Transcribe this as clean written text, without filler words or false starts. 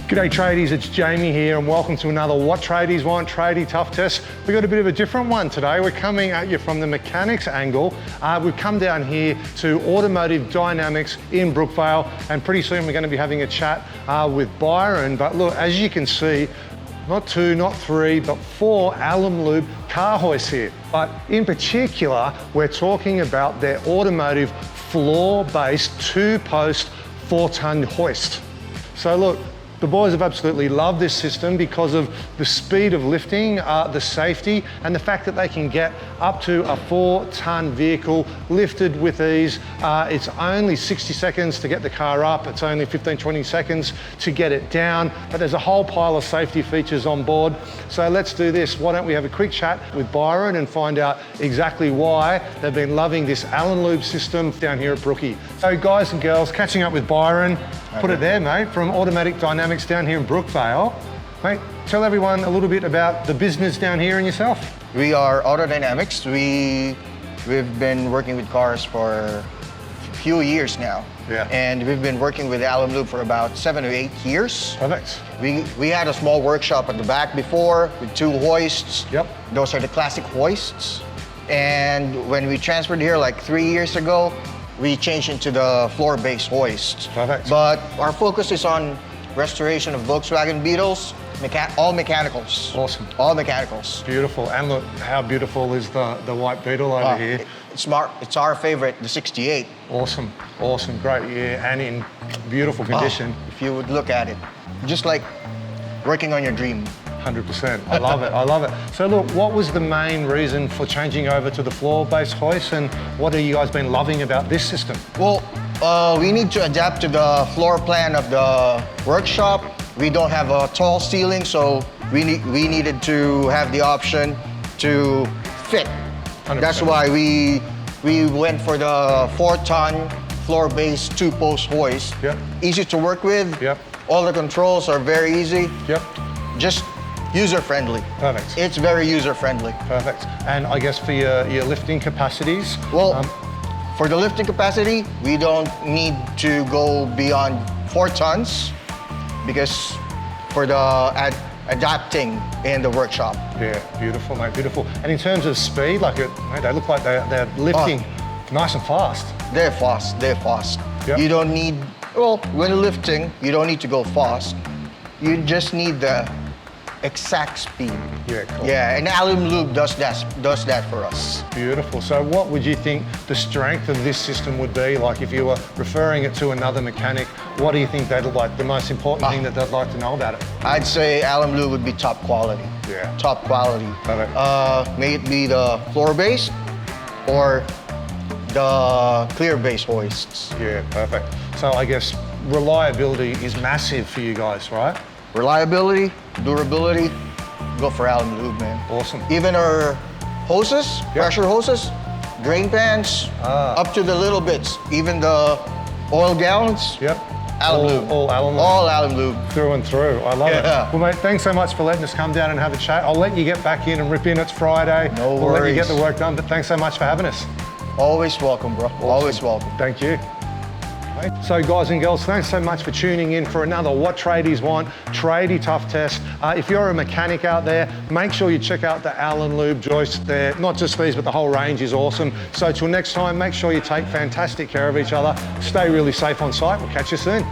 G'day tradies, it's Jamie here and welcome to another What Tradies Want Tradie Tough Test. We've got a bit of a different one today. We're coming at you from the mechanics angle. We've come down here to Automotive Dynamics in Brookvale, and pretty soon we're going to be having a chat with Byron. But look, as you can see, not two, not three, but four Alemlube car hoists here. But in particular, we're talking about their automotive floor-based two-post 4-ton hoist. So look, the boys have absolutely loved this system because of the speed of lifting, the safety, and the fact that they can get up to a 4-ton vehicle lifted with ease. It's only 60 seconds to get the car up. It's only 15-20 seconds to get it down, but there's a whole pile of safety features on board. So let's do this. Why don't we have a quick chat with Byron and find out exactly why they've been loving this Alemlube system down here at Brookie. So guys and girls, catching up with Byron. Put it there, mate, from Automatic Dynamics down here in Brookvale. Mate, tell everyone a little bit about the business down here and yourself. We are Auto Dynamics. We've been working with cars for a few years now. Yeah. And we've been working with Alemlube for about 7 or 8 years. Perfect. We had a small workshop at the back before with 2 hoists. Yep. Those are the classic hoists. And when we transferred here like 3 years ago, we changed into the floor base hoist. Perfect. But our focus is on restoration of Volkswagen Beetles, all mechanicals. Awesome. All mechanicals. Beautiful. And look, how beautiful is the white Beetle over here. It's our favorite, the 68. Awesome, awesome, great, yeah, and in beautiful condition. If you would look at it, just like working on your dream. 100%, I love it, I love it. So look, what was the main reason for changing over to the floor-based hoist, and what have you guys been loving about this system? Well, we need to adapt to the floor plan of the workshop. We don't have a tall ceiling, so we needed to have the option to fit. 100%. That's why we went for the 4-ton floor-based 2-post hoist. Yep. Easy to work with. Yep. All the controls are very easy. Yep. Just user-friendly. Perfect. It's very user-friendly. Perfect. And I guess for your lifting capacities? Well, for the lifting capacity, we don't need to go beyond 4 tons because for the adapting in the workshop. Yeah, beautiful, mate, beautiful. And in terms of speed, like mate, they look like they're lifting nice and fast. They're fast, they're fast. Yep. You don't need, well, when lifting, you don't need to go fast. You just need the exact speed. Yeah, cool. Yeah, and Alemlube does that for us. Beautiful. So what would you think the strength of this system would be? Like if you were referring it to another mechanic, what do you think they'd like, the most important thing that they'd like to know about it? I'd say Alemlube would be top quality. Yeah. Top quality. Perfect. May it be the floor base or the clear base hoists. Yeah, perfect. So I guess reliability is massive for you guys, right? Reliability, durability, go for Alemlube, man. Awesome. Even our hoses, pressure hoses, drain pans, up to the little bits, even the oil gallons. Yep. Alemlube. All Alemlube. All Alemlube. Through and through. I love it. Well, mate, thanks so much for letting us come down and have a chat. I'll let you get back in and rip in. It's Friday. No worries. We'll let you get the work done, but thanks so much for having us. Always welcome, bro. Awesome. Always welcome. Thank you. So guys and girls, thanks so much for tuning in for another What Tradies Want Tradie Tough Test. If you're a mechanic out there, make sure you check out the Alemlube joists there. Not just these, but the whole range is awesome. So till next time, make sure you take fantastic care of each other. Stay really safe on site. We'll catch you soon.